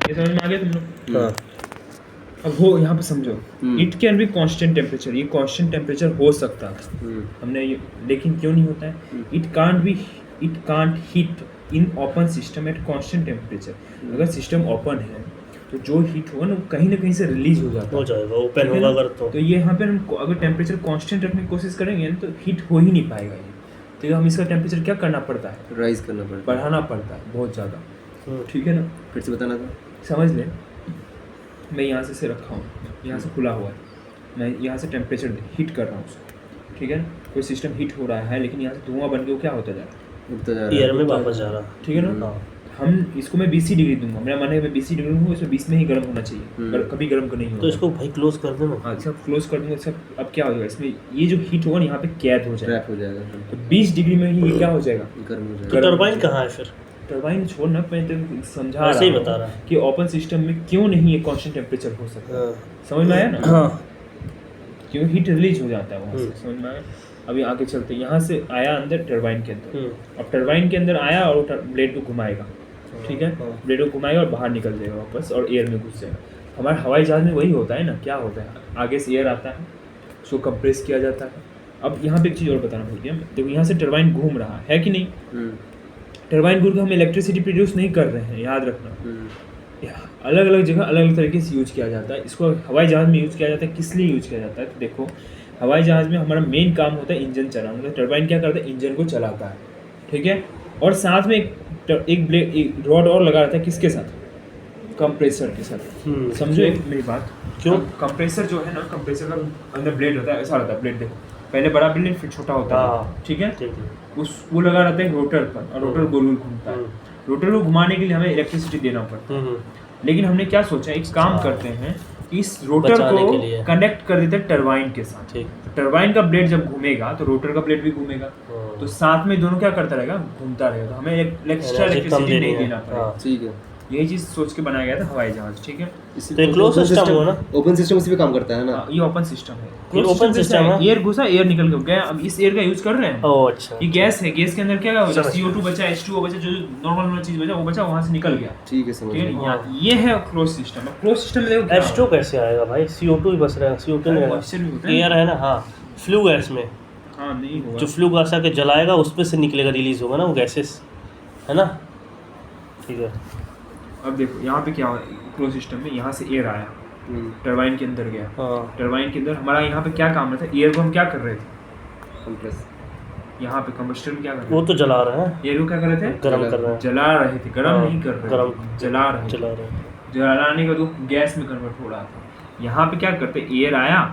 ये समझ में आ गया तुम लोग? हाँ। अब हो यहाँ पे समझो, it can be constant temperature, ये कांस्टेंट टेम्परेचर हो सकता था हमने ये, लेकिन क्यों नहीं होता है? It can't heat in open system at constant temperature. अगर सिस्टम ओपन है तो जो हीट होगा ना वो कहीं से रिलीज हो जाता हो जाएगा, ओपन होगा अगर तो ये यहाँ पे हम अगर टेम्परेचर कांस्टेंट रखने की कोशिश करेंगे ना तो हीट हो ही नहीं पाएगा ये। तो हम इसका टेम्परेचर क्या करना पड़ता है? राइज करना पड़ता है, बढ़ाना पड़ता है बहुत ज़्यादा। ठीक है ना? फिर से बताना था। समझ ले, मैं यहाँ से रखा हूँ, यहाँ से खुला हुआ है, मैं यहाँ से टेम्परेचर हीट कर रहा हूँ उसको, ठीक है ना? कोई सिस्टम हीट हो रहा है लेकिन यहाँ से धुआं बन के वो क्या होता जा रहा है? उठता जा रहा है, एयर में वापस जा रहा है। ठीक है ना? हम इसको मैं 20 डिग्री दूंगा, मेरा मन है मैं 20 डिग्री दूंगा, इसमें 20 में ही गर्म होना चाहिए, कभी गर्म का नहीं होगा। तो इसको भाई क्लोज कर देना। हाँ, सब क्लोज कर दूंगा सब। अब क्या हो जाएगा इसमें, ये जो हीट होगा ना यहाँ पे कैद हो जाएगा, ट्रैप हो जाएगा, तो 20 डिग्री में ही ये क्या हो जाएगा? गर्म हो तो जाएगा। टरबाइन कहाँ है फिर? टरबाइन छोड़ना, मैं तेरे समझा ऐसे ही रहा बता हूँ रहा है कि ओपन सिस्टम में क्यों नहीं ये कांस्टेंट टेम्परेचर हो सकता। समझ में आया ना? हाँ। क्यों हीट रिलीज हो जाता है वहाँ से। समझ में आया? अभी आगे चलते, यहाँ से आया अंदर टरबाइन के अंदर, अब टरबाइन के अंदर आया और ब्लेड को घुमाएगा, ठीक है? ब्लेड को घुमाएगा और बाहर निकल जाएगा वापस और एयर में घुस जाएगा। हमारे हवाई जहाज में वही होता है ना, क्या होता है? आगे से एयर आता है, उसको कंप्रेस किया जाता है। अब यहाँ पे एक चीज़ और बताना भूल गया, देखो यहाँ से टरबाइन घूम रहा है कि नहीं? टरबाइन घूम के हम इलेक्ट्रिसिटी प्रोड्यूस नहीं कर रहे हैं, याद रखना। अलग अलग जगह अलग अलग तरीके से यूज किया जाता है। इसको हवाई जहाज में यूज किया जाता है, किस लिए यूज किया जाता है? तो देखो, हवाई जहाज में हमारा मेन काम होता है इंजन चलाना, मतलब टरबाइन क्या करता है? इंजन को चलाता है, ठीक है? और साथ में एक रॉड और लगा रहता है, किसके साथ? कंप्रेसर के साथ। समझो एक मेरी बात, क्यों? कंप्रेसर जो है ना, कंप्रेसर का अंदर ब्लेड होता है, ऐसा रहता है ब्लेड, देखो पहले बड़ा ब्लेड फिर छोटा होता है, ठीक है? वो लगा रहता है रोटर पर, और रोटर गोल गोल घूमता है। रोटर को घुमाने के लिए हमें इलेक्ट्रिसिटी देना पड़ता है, लेकिन हमने क्या सोचा, एक काम करते हैं, इस रोटर को कनेक्ट कर देते हैं टरबाइन के साथ। टरबाइन का ब्लेड जब घूमेगा तो रोटर का ब्लेड भी घूमेगा, तो साथ में दोनों क्या करता रहेगा? घूमता रहेगा, तो हमें एक्स्ट्रा इलेक्ट्रिसिटी नहीं देना पड़ेगा। ठीक है, यही चीज सोच के बनाया गया था हवाई जहाज, ठीक है? तो क्लोज सिस्टम हुआ ना, ओपन सिस्टम उसी पे काम करता है ना? ये ओपन सिस्टम है, ये ओपन सिस्टम है। एयर घुसा, एयर निकल गया। अब इस एयर का यूज कर रहे हैं। ओह अच्छा, ये गैस है, गैस के अंदर क्या होगा? CO2 बचा, H2O बचा, जो नॉर्मल चीज बचा वो बचा, वहां से निकल गया। ठीक है, समझ गया। ये है क्लोज सिस्टम। क्लोज सिस्टम में देखो H2 कैसे आएगा भाई? CO2 ही बच रहा है, CO2 नहीं आएगा, एयर है ना। हाँ, फ्लू गैस में, हाँ नहीं होगा, जो फ्लू गैस आके जलाएगा उसमें से निकलेगा, रिलीज होगा ना वो गैसेस, है ना? ठीक है। अब देखो यहाँ पे क्या हुआ, क्लोज सिस्टम में यहाँ से एयर आया, टरबाइन के अंदर गया। टरबाइन के अंदर हमारा यहाँ पे क्या काम था? एयर को हम क्या कर रहे थे? कंप्रेस। यहाँ पे कंबस्टर में क्या कर रहे थे? वो तो जला रहे हैं, एयर को क्या कर रहे थे? गरम कर रहे हैं, जला रहे थे, गरम नहीं कर रहे, गरम जला रहे थे। जलाने का तो गैस में कन्वर्ट हो रहा था। यहाँ पे क्या करते? एयर आया,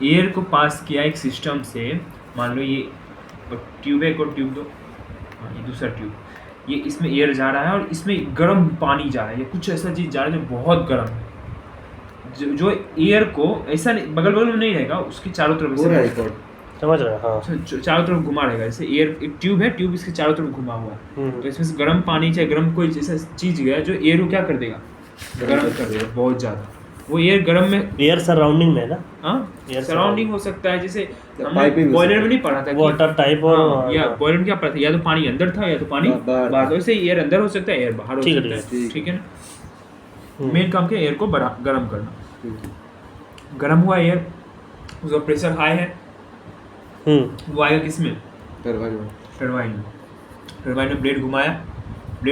एयर को पास किया एक सिस्टम से, मान लो ये ट्यूब है, एक और ट्यूब दो, ये दूसरा ट्यूब, ये इसमें एयर जा रहा है और इसमें गर्म पानी जा रहा है, ये कुछ ऐसा चीज़ जा रहा है जो बहुत गर्म है, जो एयर को ऐसा नहीं, बगल बगल में नहीं रहेगा, उसके चारों तरफ समझ रहे हैं? हाँ, चारों तरफ घुमा रहेगा। जैसे एयर एक ट्यूब है, ट्यूब इसके चारों तरफ घुमा हुआ है, तो इसमें से गर्म पानी चाहे गर्म कोई ऐसा चीज़ गया जो एयर को क्या कर देगा? गर्म कर देगा बहुत ज़्यादा। वो एयर गर्म में, एयर सराउंडिंग में ना, हाँ सराउंडिंग हो सकता है। जैसे हमने बॉयलर में नहीं पढ़ा था वाटर टाइप, और या बॉयलर में क्या पढ़ा था? या तो पानी अंदर था या तो पानी बाहर। तो ऐसे एयर अंदर हो सकता है, एयर बाहर हो सकता है, ठीक है ना? मेन काम क्या? एयर को गर्म करना। गर्म हुआ एयर, उसका प्रेशर हाई है, वो आएगा किसमें? टरबाइन में। टरबाइन में ब्लेड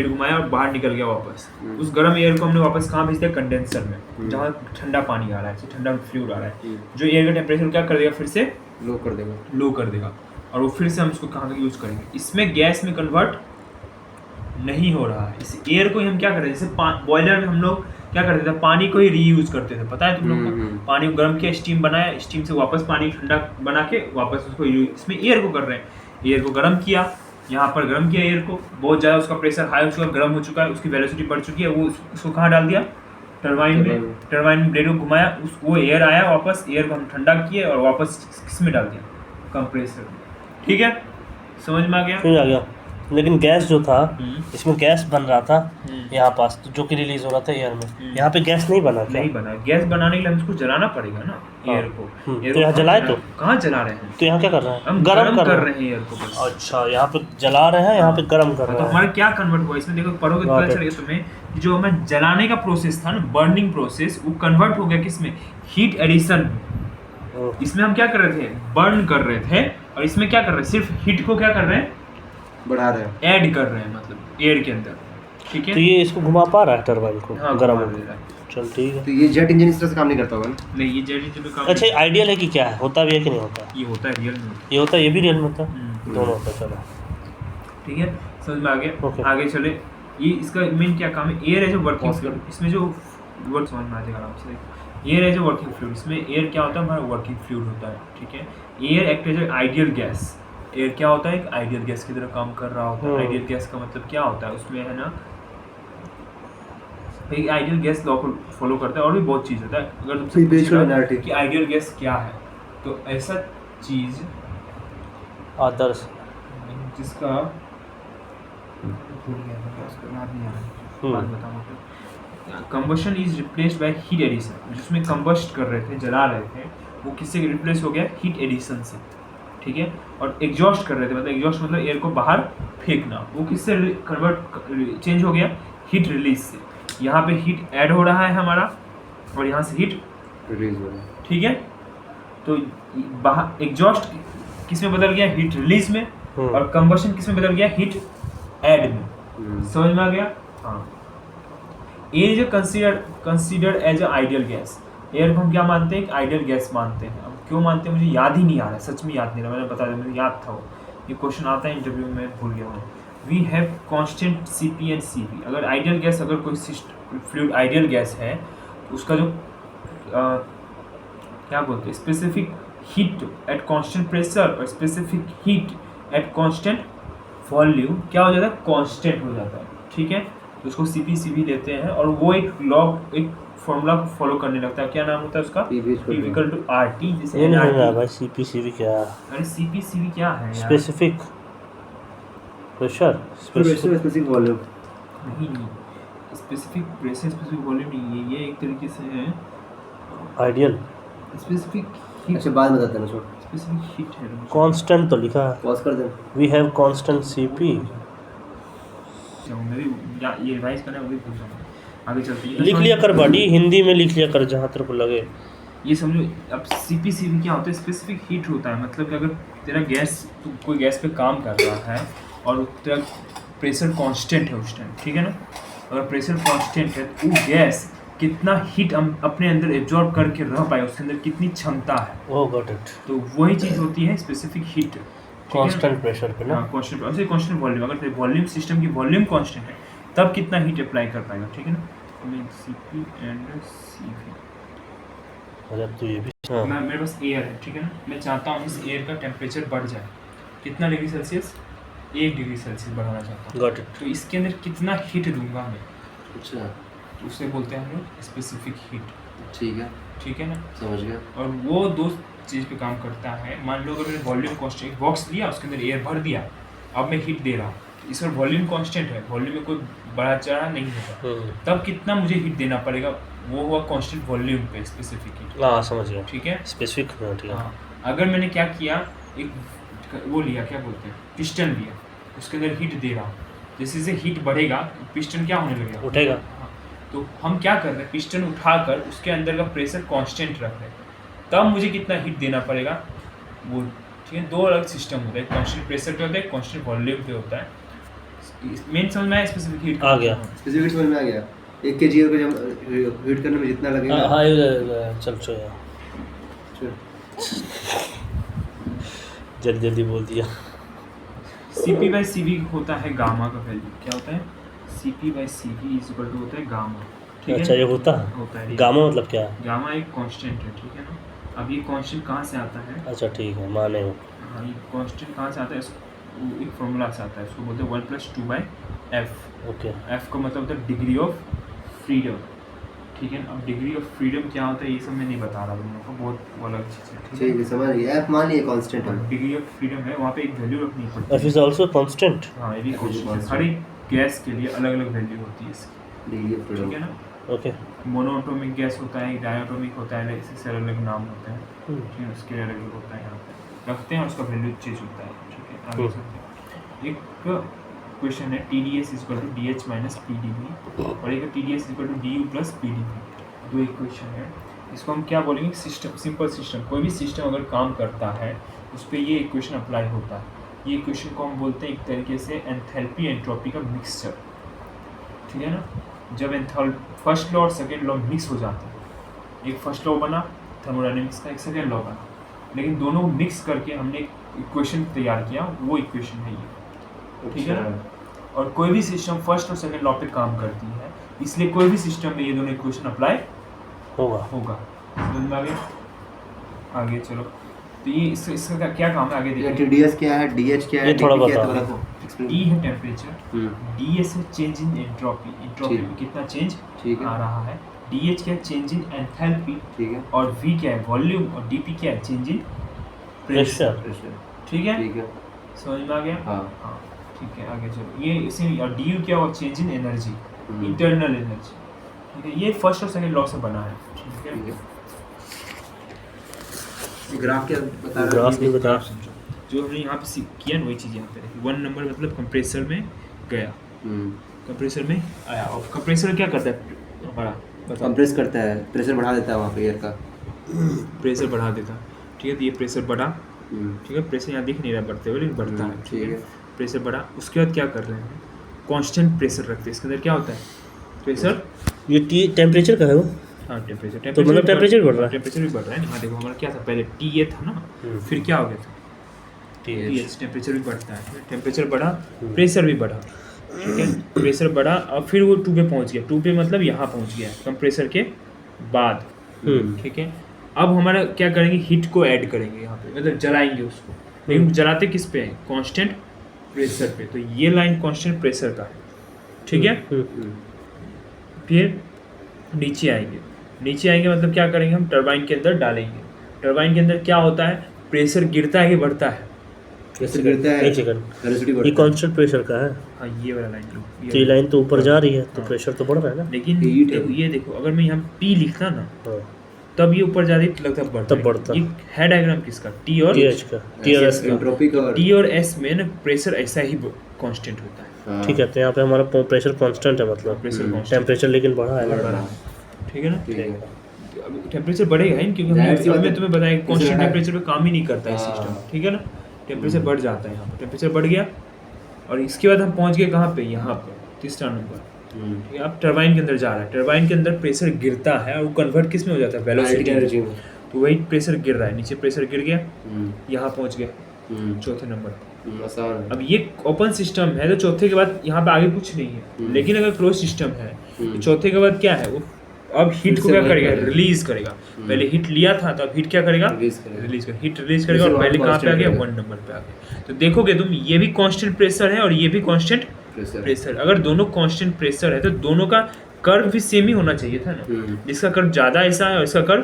घुमाया और बाहर निकल गया वापस। उस गर्म एयर को हमने वापस कहाँ भेज दिया? कंडेंसर में, जहाँ ठंडा पानी आ रहा है, ठंडा फ्लूइड आ रहा है, जो एयर का टेम्परेचर क्या कर देगा? फिर से लो कर देगा, और वो फिर से हम इसको कहाँ तक यूज करेंगे? इसमें गैस में कन्वर्ट नहीं हो रहा है। इस एयर को हम क्या कर रहे हैं? जैसे बॉयलर में हम लोग क्या करते थे? पानी को ही रीयूज करते थे, पता है तुम लोग को? पानी को गर्म किया, स्टीम बनाया, स्टीम से वापस पानी ठंडा बना के वापस उसको, इसमें एयर को कर रहे हैं। एयर को गर्म किया, यहाँ पर गर्म किया एयर को, बहुत ज़्यादा उसका प्रेशर हाई हो चुका है, गर्म हो चुका है, उसकी वेलोसिटी बढ़ चुकी है, वो उसको कहाँ डाल दिया? टरबाइन में। टरबाइन में ब्लेड को घुमाया, वो एयर आया वापस, एयर को हम ठंडा किए और वापस किस में डाल दिया? कंप्रेसर में। ठीक है, समझ में आ गया? लेकिन गैस जो था, इसमें गैस बन रहा था यहाँ पास, तो जो कि रिलीज हो रहा था एयर में, यहाँ पे गैस नहीं बना। गैस बनाने के लिए हमको जलाना पड़ेगा ना एयर को। तो यहाँ जलाए, तो कहाँ जला रहे हैं? तो यहाँ क्या कर रहे हैं? हम गर्म कर रहे हैं एयर को बस। अच्छा, यहाँ पे जला रहे हैं, यहाँ पे गर्म कर रहे हैं। तो हमारा क्या कन्वर्ट हुआ इसमें? देखो पढ़ोगे तो पता चलेगा तुम्हें जो हमें जलाने का प्रोसेस था ना, बर्निंग प्रोसेस, वो कन्वर्ट हो गया किस में, हीट एडिशन में। इसमें हम क्या कर रहे थे, बर्न कर रहे थे, और इसमें क्या कर रहे हैं, सिर्फ हीट को क्या कर रहे हैं, बढ़ा रहे हैं, ऐड कर रहे हैं, मतलब एयर के अंदर। ठीक है, तो ये इसको घुमा पा रहा है टरबाइन को, हाँ, गर्म घुमा हो दे रहा है। चल ठीक है। तो ये जेट इंजन इस तरह से काम नहीं करता होगा ना? नहीं, ये जेट इंजन में काम अच्छा आइडियल है कि क्या है, होता भी है कि नहीं होता है? ये होता है रियल में। ये होता है, ये भी रियल में होता है, हम्म, दोनों होता है। चलो ठीक है, समझ में आ गया। Okay. आगे चले, ये इसका मेन क्या काम है, एयर है जो वर्किंग Pause फ्लूइड, इसमें जो वर्क समझ में आ जाएगा आराम से। एयर है जो वर्किंग फ्लूइड, इसमें एयर क्या होता है, हमारा वर्किंग फ्लूइड होता है। ठीक है, air act as ideal gas. Air क्या होता है, एक आइडियल गैस की तरह काम कर रहा होता है। आइडियल गैस का मतलब क्या होता है, उसमें है ना, एक आइडियल गैस लॉ को फॉलो करता है, और भी बहुत चीज़ होता है। अगर तुमसे पूछेगा कि आइडियल गैस क्या है, तो ऐसा चीज़ आदर्श जिसका भूल गया मैं, उसका याद नहीं आ रहा, बात बताऊँ। Combustion is replaced by heat addition, जिसमें कंबस्ट कर रहे थे, जला रहे थे, वो किससे रिप्लेस हो गया, हीट एडिशन से। ठीक है, और एग्जॉस्ट कर रहे थे, मतलब एग्जॉस्ट मतलब एयर को बाहर फेंकना, वो किससे कन्वर्ट चेंज हो गया, हीट रिलीज से। यहाँ पे हीट ऐड हो रहा है हमारा, और यहाँ से हीट रिलीज हो रहा है। ठीक है, तो बाहर एग्जॉस्ट किस में बदल गया, हीट रिलीज में, और कंबशन किस में बदल गया, हीट ऐड में। समझ में आ गया। हाँ, air is considered as a ideal gas. Air को हम क्या मानते हैं, एक आइडियल गैस मानते हैं। अब क्यों मानते हैं, मुझे याद ही नहीं आ रहा है, सच में याद नहीं रहा, मैंने बता दिया, मुझे याद था वो, ये क्वेश्चन आता है इंटरव्यू में, भूल गया हूँ। We have constant CP and CV। अगर आइडियल गैस, अगर कोई फ्लूइड आइडियल गैस है, तो उसका जो क्या बोलते हैं, specific heat at constant pressure और specific heat at constant volume क्या हो जाता है, कांस्टेंट हो जाता है। ठीक है, तो उसको CP CV लेते हैं, और वो एक लॉ, एक फॉर्मूला को फॉलो करने लगता है। क्या नाम होता है उसका, P=RT। जैसे ये नहीं NRT। है भाई, CP CV क्या है? अरे CP CV क्या है यार, स्पेसिफिक प्रेशर, स्पेसिफिक वॉल्यूम। नहीं, स्पेसिफिक प्रेशर, स्पेसिफिक वॉल्यूम नहीं है, ये एक तरीके से है आइडियल स्पेसिफिक हीट, अच्छा बाद में बताते हैं, छोड़। स्पेसिफिक हीट है। कांस्टेंट तो लिखा है, पॉज कर दे। We have constant CP। मैं भी ये रिवाइज करना है, वो भी पूछ रहा हूँ। आगे चलते हैं, लिख लिया कर बॉडी, हिंदी में लिख लिया कर जहाँ तेरे को लगे। ये समझो। अब CP CV क्या होता है, स्पेसिफिक हीट होता है, मतलब कि अगर तेरा गैस, तू कोई गैस पे काम कर रहा है और तेरा प्रेशर कांस्टेंट है उस टाइम, ठीक है ना, अगर प्रेशर कांस्टेंट है तो वो गैस कितना हीट अपने अंदर एब्जॉर्ब करके रह पाए, उसके अंदर कितनी क्षमता है, ओह गॉट इट। तो वही चीज़ होती है स्पेसिफिक हीट, कांस्टेंट प्रेशर पे ना। हाँ, कांस्टेंट, ऐसे कांस्टेंट वॉल्यूम, अगर तेरे वॉल्यूम सिस्टम की वॉल्यूम कांस्टेंट है तब कितना हीट अप्लाई कर पाएगा। ठीक है ना, मीन CP एंड CV। अच्छा तो ये भी हाँ। मैं, मेरे पास एयर है, ठीक है ना, मैं चाहता हूँ इस एयर का टेम्परेचर बढ़ जाए, कितना डिग्री सेल्सियस, 1 डिग्री सेल्सियस बढ़ाना चाहता हूँ, गॉट इट। तो इसके अंदर कितना हीट दूंगा मैं, अच्छा तो उसे बोलते हैं हम लोग स्पेसिफिक हीट। ठीक है ना, समझ गया। और वो दो चीज़ पे काम करता है। मान लो अगर मैंने वॉल्यूम कांस्टेंट बॉक्स लिया, उसके अंदर एयर भर दिया, अब मैं हीट दे रहा हूँ, इसका वॉल्यूम कांस्टेंट है, वॉल्यूम में कोई बड़ा चढ़ा नहीं होगा, तब कितना मुझे हीट देना पड़ेगा, वो हुआ कांस्टेंट वॉल्यूम पे स्पेसिफिक हीट। हाँ समझ गया, ठीक है, स्पेसिफिक ठीक है। हाँ, अगर मैंने क्या किया, एक वो लिया, क्या बोलते हैं, पिस्टन लिया, उसके अंदर हीट दे रहा हूँ, जैसे जैसे हीट बढ़ेगा पिस्टन क्या होने लगेगा, उठेगा। हाँ, तो हम क्या कर रहे हैं, पिस्टन उठाकर उसके अंदर का प्रेशर कांस्टेंट रख रहे हैं, तब मुझे कितना हीट देना पड़ेगा वो। ठीक है, दो अलग सिस्टम होता है, कांस्टेंट प्रेशर पे होता है, कांस्टेंट वॉल्यूम पे होता है। मेन समझ में आया, स्पेसिफिक हीट आ गया, स्पेसिफिक समझ में आ गया। 1 kg को जब हीट करने में जितना लगेगा। हाँ चल यार, जल्दी जल्दी बोल दिया। CP/CV होता है गामा का वैल्यू, क्या होता है, CP/CV इक्वल टू होता है गामा। ठीक अच्छा है, ये होता है गामा, मतलब क्या है? गामा एक कांस्टेंट है, ठीक है ना। अब ये कांस्टेंट कहाँ से आता है, अच्छा ठीक है, माने हो। हाँ, ये कांस्टेंट कहाँ से आता है, एक फॉर्मूला से आता है, इसको बोलते हैं 1+2/f। ओके, F का मतलब होता है डिग्री ऑफ फ्रीडम। ठीक है, अब डिग्री ऑफ फ्रीडम क्या होता है ये सब मैं नहीं बता रहा हूँ, आपको बहुत वो अलग चीज़ है। ठीक है, समझ गया। एफ मान लिए कांस्टेंट है। डिग्री ऑफ फ्रीडम है, वहाँ पे एक वैल्यू रखनी पड़ती एफ इज आल्सो कांस्टेंट। हाँ, ये भी कांस्टेंट, हर एक गैस के लिए अलग अलग वैल्यू होती है इसकी। डिग्री ऑफ ठीक है फ्रीडम। ना, ओके, मोनोएटॉमिक गैस होता है, डायटोमिक होता है, इससे अलग अलग नाम होते हैं। हम्म। ठीक है, उसके अलग अलग होता है, यहाँ पे रखते हैं, उसका वैल्यू चेंज होता है। ठीक है, आगे चलते हैं। एक इक्वेशन है TdS equal to DH minus PdV और एक TdS equal to DU plus PdV। 2 equation है। इसको हम क्या बोलेंगे, सिस्टम, सिंपल सिस्टम। कोई भी सिस्टम अगर काम करता है उस पर ये इक्वेशन अप्लाई होता है। ये इक्वेशन को हम बोलते हैं एक तरीके से एंथैल्पी एंट्रोपी का मिक्सचर, ठीक है ना। जब फर्स्ट लॉ और सेकेंड लॉ मिक्स हो जाते हैं, एक फर्स्ट लॉ बना थर्मोडायनेमिक्स का, एक सेकेंड लॉ बना, लेकिन दोनों मिक्स करके हमने एक इक्वेशन तैयार किया, वो इक्वेशन है ये, ठीक है ना। और कोई भी सिस्टम फर्स्ट और सेकेंड लॉ पे काम करती है, इसलिए कोई भी सिस्टम में ये दोनों इक्वेशन अप्लाई होगा। समझ में आ गया? आगे चलो, तो ये इसका क्या काम है आगे देखिए। TdS क्या है, DH क्या है, ये थोड़ा DP क्या है, बताओ। देखो T है टेम्परेचर, DS है चेंज इन एंट्रोपी, एंट्रोपी में कितना चेंज ठीक है। आ रहा है। DH क्या है, चेंज इन एंथैल्पी, ठीक है। और V क्या है, वॉल्यूम, और DP क्या है, चेंज इन प्रेशर, प्रेशर, ठीक है। ठीक है। समझ में आ गया? हाँ, ठीक है, आगे चलो। ये इसी, और DU क्या हुआ, change in energy, internal energy, ठीक है। ये फर्स्ट और सेकंड लॉ से बना है, ठीक है। ठीक है। ग्राफ क्या बता रहा है? ग्राफ नहीं बता। समझो, जो हमने यहाँ पे किया ना वही चीज़ यहाँ पे रखी। 1 नंबर मतलब कंप्रेसर में गया, कंप्रेसर में आया, और कंप्रेसर क्या करता है हमारा, बताओ। कंप्रेस करता है, प्रेशर बढ़ा देता है वहाँ पे एयर का। प्रेशर बढ़ा देता, ठीक है। तो ये प्रेशर बढ़ा, ठीक है। प्रेशर यहाँ दिख नहीं रहा बढ़ते हुए, लेकिन बढ़ता है, ठीक है। प्रेशर बढ़ा, उसके बाद क्या कर रहे हैं, कांस्टेंट प्रेशर रखते हैं। इसके अंदर क्या होता है, प्रेशर, ये टेम्परेचर का है वो। हाँ टेम्परेचर, तो मतलब टेम्परेचर बढ़ रहा है। टेम्परेचर भी बढ़ रहा है। हाँ देखो, हमारा क्या था पहले TA था ना, फिर क्या हो गया था TH, टेम्परेचर भी बढ़ता है। टेम्परेचर बढ़ा, प्रेशर भी बढ़ा, ठीक है। प्रेशर बढ़ा, और फिर वो 2 पे पहुंच गया। 2 पे मतलब यहाँ पहुंच गया कंप्रेसर के बाद, ठीक है। अब हमारा क्या करेंगे, हीट को ऐड करेंगे यहाँ पे, मतलब जलाएंगे उसको। लेकिन जलाते किस पे है, कांस्टेंट प्रेशर पे। तो ये लाइन कांस्टेंट प्रेशर का है, ठीक है। फिर नीचे आएंगे मतलब क्या करेंगे, हम टरबाइन के अंदर डालेंगे। टरबाइन के अंदर क्या होता है, प्रेशर गिरता है कि बढ़ता है, प्रेशर गिरता है, एक सेकंड, वेलोसिटी ये बढ़ता है। कांस्टेंट प्रेशर का है। हाँ ये वाला लाइन, तो ये लाइन तो ऊपर जा रही है, तो प्रेशर तो बढ़ रहा है ना। लेकिन heat है। देखो, ये देखो, अगर मैं यहाँ P लिखता ना, हाँ, तब ये ऊपर जा रही है, लगता बढ़ता तब है। बढ़ता। ये है डायग्राम किसका, T और TH का, TRS का। एंट्रोपी का और T और S में ना प्रेशर ऐसा ही कांस्टेंट होता है। हाँ, ठीक है, तो यहाँ पे हमारा प्रेशर कांस्टेंट है, मतलब प्रेशर कांस्टेंट, टेम्परेचर लेकिन बढ़ा है बढ़ ना। रहा है, ठीक है ना। ठीक है। अब टेम्परेचर बढ़ेगा ही, क्योंकि जाहिर सी बात हमने है। तीसरा बताया कांस्टेंट बढ़ा है। टेम्परेचर पे काम ही नहीं करता है हाँ। सिस्टम, ठीक है ना। टेम्परेचर बढ़ जाता है, यहाँ पर टेम्परेचर बढ़ गया, और इसके बाद हम पहुँच गए कहाँ पे, यहाँ पर तीसरा नंबर, ठीक है। अब टरबाइन के अंदर जा रहा है, टरबाइन के अंदर प्रेशर गिरता है, और वो कन्वर्ट किस में हो जाता है, वेलोसिटी एनर्जी में। में। तो वही प्रेशर गिर रहा है, नीचे प्रेशर गिर गया, यहाँ पहुँच गए चौथे नंबर। आसान है। अब ये ओपन सिस्टम है, तो चौथे के बाद यहाँ पे आगे कुछ नहीं है। लेकिन अगर क्लोज सिस्टम है, तो चौथे के बाद क्या है, वो अब हीट को क्या करेगा, रिलीज करेगा। पहले हीट लिया था, तो अब हीट क्या करेगा, रिलीज करेगा, हीट रिलीज करेगा। और पहले कहाँ पे आ गया, 1 नंबर पे आ गया। तो देखोगे तुम, ये भी कांस्टेंट प्रेशर है और ये भी कांस्टेंट प्रेशर। अगर दोनों कांस्टेंट प्रेशर है, तो दोनों का कर्व भी सेम ही होना चाहिए था ना। जिसका कर्व ज्यादा ऐसा है और इसका कर्व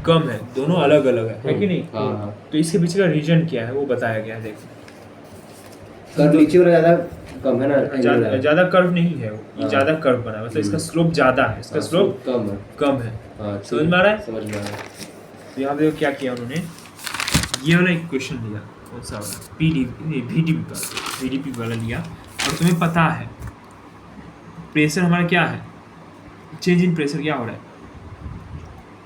कम है, दोनों अलग अलग है कि नहीं। हाँ। तो इसके पीछे का रीजन क्या है वो बताया गया है। देखो, कर्व नीचे वाला ज्यादा कम है ना, ज्यादा कर्व नहीं है वो, ये ज्यादा कर्व बना है, मतलब इसका स्लोप ज्यादा है, इसका स्लोप कम है। समझ में आ रहा है? समझ में आ रहा है। तो यहाँ देखो क्या किया उन्होंने, ये वाला एक क्वेश्चन लिया, कौन सा वाला, VDP वाला लिया। और तुम्हें पता है प्रेशर हमारा क्या है, चेंज इन प्रेशर क्या हो रहा है,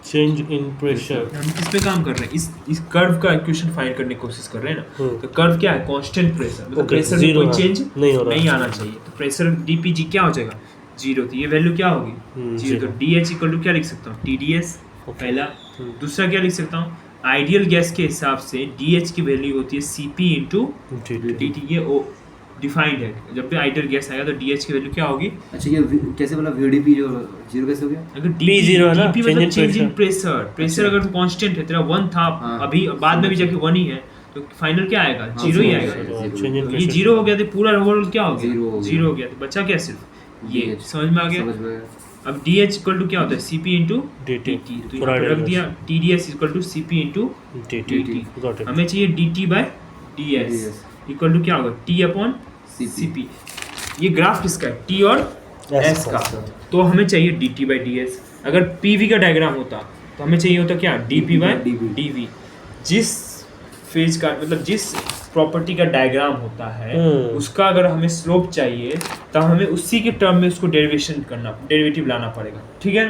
चेंज इन प्रेशर। हम किस पे काम कर रहे हैं, इस कर्व का इक्वेशन फाइंड करने की कोशिश कर रहे हैं ना। तो कर्व क्या है, कांस्टेंट प्रेशर, मतलब प्रेशर में कोई चेंज नहीं आना चाहिए। तो प्रेशर DPG क्या हो जाएगा, 0। तो ये वैल्यू क्या होगी, 0। तो DH इक्वल टू क्या लिख सकता हूँ, TDS पहला। दूसरा क्या लिख सकता हूँ, आइडियल गैस के हिसाब से DH की वैल्यू होती है CP इंटू DT। ये डिफाइंड है, जब भी आइडियल गैस आएगा तो DH की वैल्यू क्या होगी। अच्छा, ये कैसे बोला, VDP जो 0 कैसे हो गया? अगर P0 है ना, DP मतलब चेंज इन प्रेशर। प्रेशर अगर कांस्टेंट है, तेरा 1 था, अभी बाद में भी जाके 1 ही है, तो फाइनल क्या आएगा, 0 ही आएगा। ये 0 हो गया तो पूरा ओवरऑल क्या हो गया, 0 हो गया। तो बचा क्या, सिर्फ ये। समझ में आ गया? अब DH इक्वल टू क्या होता है, CP इंटू DT। तो यहाँ पे रख दिया TDS equal to CP into DT। हमें चाहिए DT by DS equal to क्या होगा, T अपॉन CP। ये ग्राफ किसका है, T और S का। तो हमें चाहिए DT बाई DS। अगर PV का डायग्राम होता तो हमें चाहिए होता क्या, DP बाई DV। जिस फेज का, मतलब जिस प्रॉपर्टी का डायग्राम होता है उसका अगर हमें स्लोप चाहिए तो हमें उसी के टर्म में उसको डेरिवेटिव लाना पड़ेगा, ठीक है।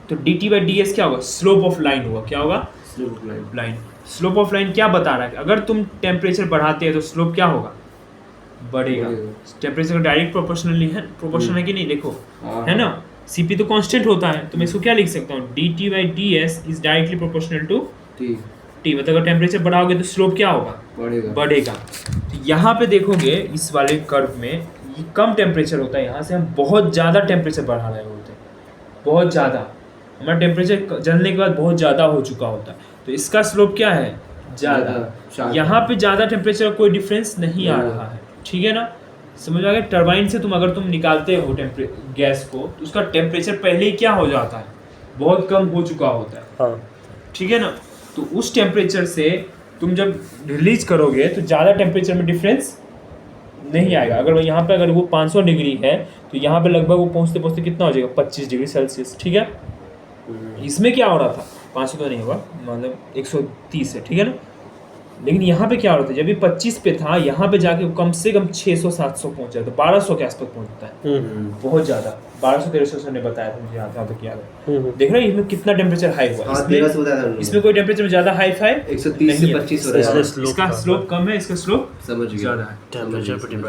तो dt/ds क्या होगा, स्लोप ऑफ लाइन होगा। क्या होगा, slope of line. Line. Slope of line क्या बता रहा है, अगर तुम टेम्परेचर बढ़ाते हैं तो स्लोप क्या होगा, बढ़ेगा। टेम्परेचर का डायरेक्ट प्रोपोर्शनल है कि नहीं, देखो है ना। Cp तो कांस्टेंट होता है, तो मैं इसको क्या लिख सकता हूँ, dt/ds is directly proportional to T। मतलब अगर टेम्परेचर बढ़ाओगे तो स्लोप क्या होगा, बढ़ेगा। तो यहाँ पे देखोगे इस वाले कर्व में ये कम टेम्परेचर होता है, यहाँ से हम बहुत ज़्यादा टेम्परेचर बढ़ा रहे होते हैं, बहुत ज़्यादा। हमारा टेम्परेचर जलने के बाद बहुत ज़्यादा हो चुका होता है, तो इसका स्लोप क्या है, ज़्यादा। यहाँ पे ज़्यादा टेम्परेचर का कोई डिफरेंस नहीं आ रहा है, ठीक है ना। समझ आ गया। टरबाइन से अगर तुम निकालते हो गैस को तो उसका टेम्परेचर पहले ही क्या हो जाता है, बहुत कम हो चुका होता है, हाँ। ठीक है ना। तो उस टेम्परेचर से तुम जब रिलीज करोगे तो ज़्यादा टेम्परेचर में डिफरेंस नहीं आएगा। अगर यहाँ पे अगर वो 500 डिग्री है तो यहाँ पे लगभग वो पहुँचते पहुँचते कितना हो जाएगा, 25 डिग्री सेल्सियस, ठीक है। इसमें क्या हो रहा था, 500 तो नहीं होगा, मतलब 130 है, ठीक है ना। लेकिन यहाँ पे क्या हो रहा था, जब ये 25 पे था, यहाँ पे जाके कम से कम 600-700 पहुँच जाता है, 1200 के आसपास पहुँचता है, बहुत ज़्यादा। 1200-1300 ने बताया था मुझे, यहाँ तक याद है। देख रहे हैं इसमें कितना टेम्परेचर हाई हुआ, इसमें कोई टेम्परेचर में ज़्यादा हाई फाई 130 से 25 हो रहा है। इसका स्लोप कम है, इसका स्लोप ज़्यादा है,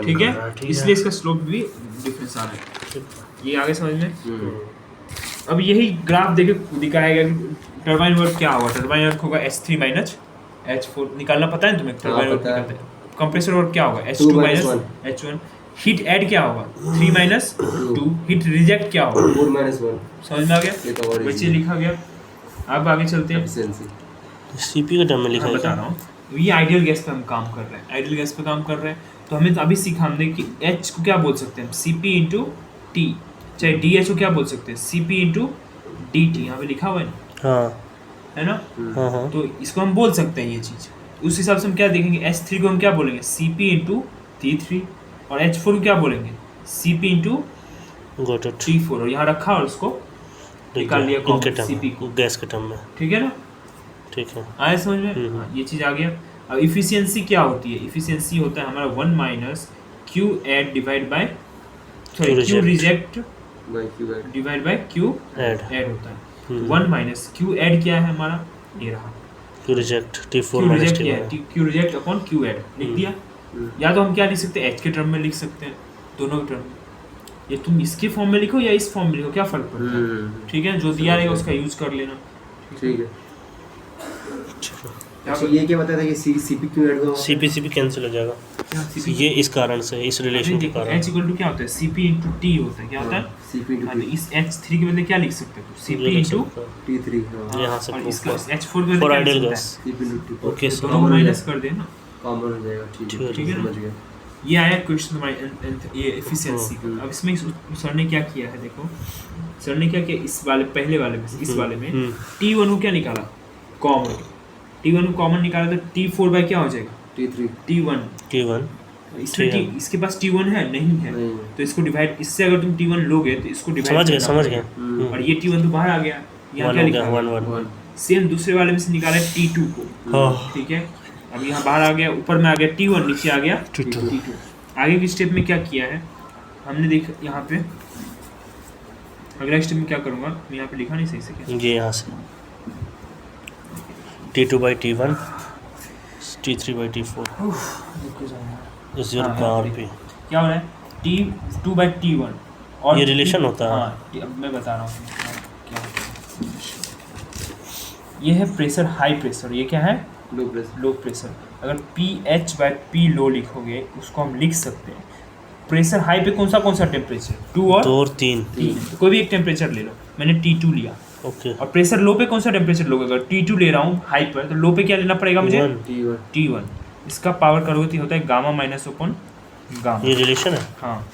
ठीक है। इसलिए इसका स्लोप भी डिफरेंस आ रहा है, ये आगे समझ में। अब यही ग्राफ देखे दिखाएगा कि टरबाइन वर्क क्या होगा। टरबाइन वर्क होगा H3 - H4 निकालना पता है तुम्हें, टरबाइन वर्क निकालते हैं। कंप्रेसर वर्क क्या होगा, H2 - H1। हीट ऐड क्या होगा, 3 - 2। हीट रिजेक्ट क्या होगा, 4 - 1। समझ में आ गया, बच्चे लिखा गया। अब आगे चलते हैं, सीपी के टर्म में लिखा है, बता रहा हूँ। ये आइडियल गैस पे हम काम कर रहे हैं, आइडियल गैस पे काम कर रहे हैं। तो हमें अभी सीखा हमने कि H को क्या बोल सकते हैं, Cp × T, चाहे DH को क्या बोल सकते हैं, Cp × DT। यहाँ पे लिखा हुआ है ना, हाँ है ना। हाँ। तो इसको हम बोल सकते हैं ये चीज़। उस हिसाब से हम क्या देखेंगे, H3 को हम क्या बोलेंगे, Cp × T3, और H4 को क्या बोलेंगे, Cp × T4। और यहाँ रखा और उसको निकाल लिया Cp को, गैस के टर्म में, ठीक है ना। ठीक है, आया समझ में। हाँ, ये चीज़ आ गया। अब इफिशियंसी क्या होती है, इफिशियंसी होता है हमारा 1 - Q add divide by Q reject divide by Q add होता है। 1 - Q ऐड क्या है हमारा, ये रहा Q reject T4 Q reject क्या है, Q reject upon Q add लिख दिया। या तो हम क्या लिख सकते हैं, H के टर्म में लिख सकते हैं, दोनों के टर्म में। ये तुम इसके फॉर्म में लिखो या इस फॉर्म में लिखो, क्या फर्क पड़ता है, ठीक है। जो दिया रहेगा उसका यूज कर लेना, ठीक है। अच्छा, ये क्या बताया था कि Cp क्यों ऐड हुआ, Cp कैंसिल हो जाएगा, ये इस कारण से, इस रिलेशन के कारण। H = क्या होता है, Cp × T होता है, क्या होता है, Cp × T। इस H3 के बदले क्या लिख सकते हो, Cp × T3। यहाँ से और इसका H4 के बदले फॉर क्या आइडियल लिख गैस, Cp × T। ओके, दोनों माइनस कर देना, कॉमन हो जाएगा, ठीक है, समझ गया। ये आया क्वेश्चन ये एफिशिएंसी का। अब इसमें सर ने क्या किया है, देखो सर ने क्या किया, इस वाले पहले वाले में, इस वाले में T1 को क्या निकाला, कॉमन। T1 को कॉमन निकाला तो T4 बाय क्या हो जाएगा, T1। इसमें इसके पास T1 है नहीं है, तो इसको डिवाइड, इससे अगर तुम T1 लोगे तो इसको डिवाइड समझ गया। और ये T1 तो बाहर आ गया, यहाँ क्या लिखा है 1। सेम दूसरे वाले में से निकाला T2 को, ठीक है। अब यहाँ बाहर आ गया, ऊपर में आ गया T1, नीचे आ गया T2। आगे की स्टेप में क्या किया है हमने, देख यहाँ पे अगला स्टेप में क्या करूँगा मैं, यहाँ पे लिखा नहीं सही से क्या, ये यहाँ से T2/T1 T3/T4 इस RP क्या हो रहा है, T2/T1 और ये रिलेशन होता है। हाँ, अब मैं बता रहा हूँ क्या होता है। ये है प्रेशर, हाई प्रेशर, ये क्या है, लो प्रेशर। अगर PH/P लो लिखोगे उसको हम लिख सकते हैं, प्रेशर हाई पे कौन सा टेम्परेचर, 2 और 3, तो कोई भी एक टेम्परेचर ले लो, मैंने T2 लिया, ओके। और प्रेशर लो पे कौन सा टेम्परेचर लोगे, अगर T2 ले रहा हूँ हाई पर, तो लो पे क्या लेना पड़ेगा मुझे, T1। इसका पावर करोगे तो होता है गामा माइनस अपन गामा, ये रिलेशन है, हाँ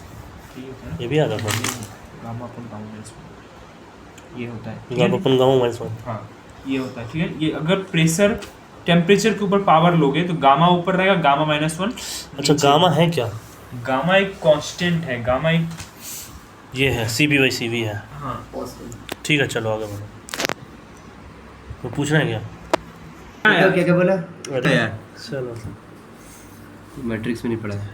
ये भी आ गया गामा अपन गामा माइनस, ये होता है गामा अपन गामा -1, हाँ ये होता है, ठीक है। ये अगर प्रेशर टेम्परेचर के ऊपर पावर लोगे तो गामा ऊपर रहेगा, गामा -1। अच्छा, गामा है क्या, गामा एक कांस्टेंट है, गामा एक ये है Cp/Cv है, हाँ ठीक है। चलो आगे बढ़ो, तो पूछना है क्या क्या बोला, अरे चलो मैट्रिक्स में नहीं पढ़ा है।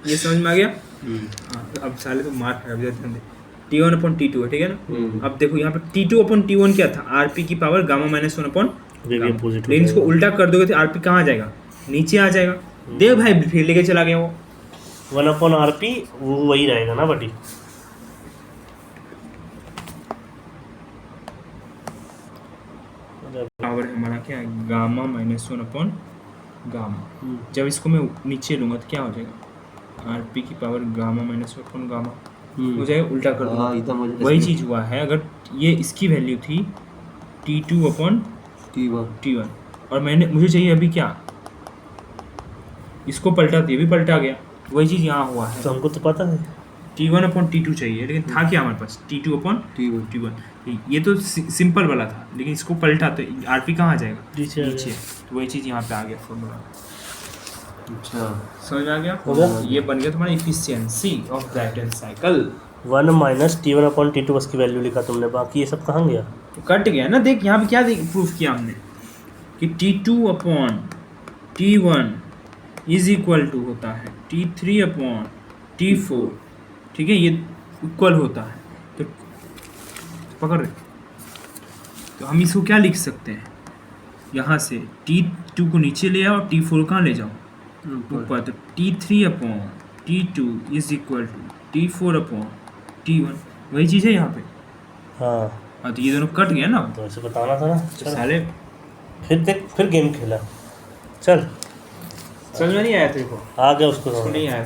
ये समझ में आ गया। हाँ, अब साले तो मार खाएगा T1 अपॉन T2 है, ठीक है ना। अब देखो यहाँ पे T2 अपॉन T1 क्या था, RP की पावर गामा माइनस 1 अपॉन, लेकिन इसको उल्टा कर दोगे तो RP कहाँ आ जाएगा, नीचे आ जाएगा। देख भाई फिर लेके चला गया वो 1/RP, वो वही रहेगा ना बटी। पावर हमारा क्या है, गामा माइनस 1 अपॉन गामा। जब इसको मैं नीचे लूँगा तो क्या हो जाएगा, RP की power gamma minus 1 upon gamma हो जाएगा, उल्टा कर दूँगा वही चीज़ हुआ है। अगर ये इसकी वैल्यू थी T2 अपॉन T1 और मुझे चाहिए अभी क्या, इसको पलटा दिया, भी पलटा गया, वही चीज़ यहाँ हुआ है। तो हमको तो पता है T1 अपॉन T2 चाहिए, लेकिन था क्या हमारे पास, T2 अपॉन T1। ये तो सिंपल वाला था, लेकिन इसको पलटा तो RP कहाँ आ जाएगा, नीचे। तो वही चीज़ यहाँ पे आ गया फॉर्मूला। अच्छा समझ में आ गया। हो गया? ये बन गया तुम्हारा efficiency of Brighton cycle. 1 - T1/T2 बस की वैल्यू लिखा तुमने, बाकी ये सब कहाँ गया। तो कट गया ना। देख यहाँ पे क्या प्रूफ किया हमने कि T2 upon T1 is equal to होता है T3 अपॉन T4, ठीक है, ये इक्वल होता है। तो पकड़ रहे, तो हम इसको क्या लिख सकते हैं, यहाँ से T2 को नीचे ले आओ, T4 कहाँ ले जाओ ऊपर, तो T3 upon T2 is equal to T4 upon T1, वही चीज़ है यहाँ पे। हाँ तो ये दोनों कट गया ना, तो ऐसे बताना था ना। तो साले फिर देख, फिर गेम खेला, चल समझ में नहीं आया तेरे को, आ गया उसको नहीं आया।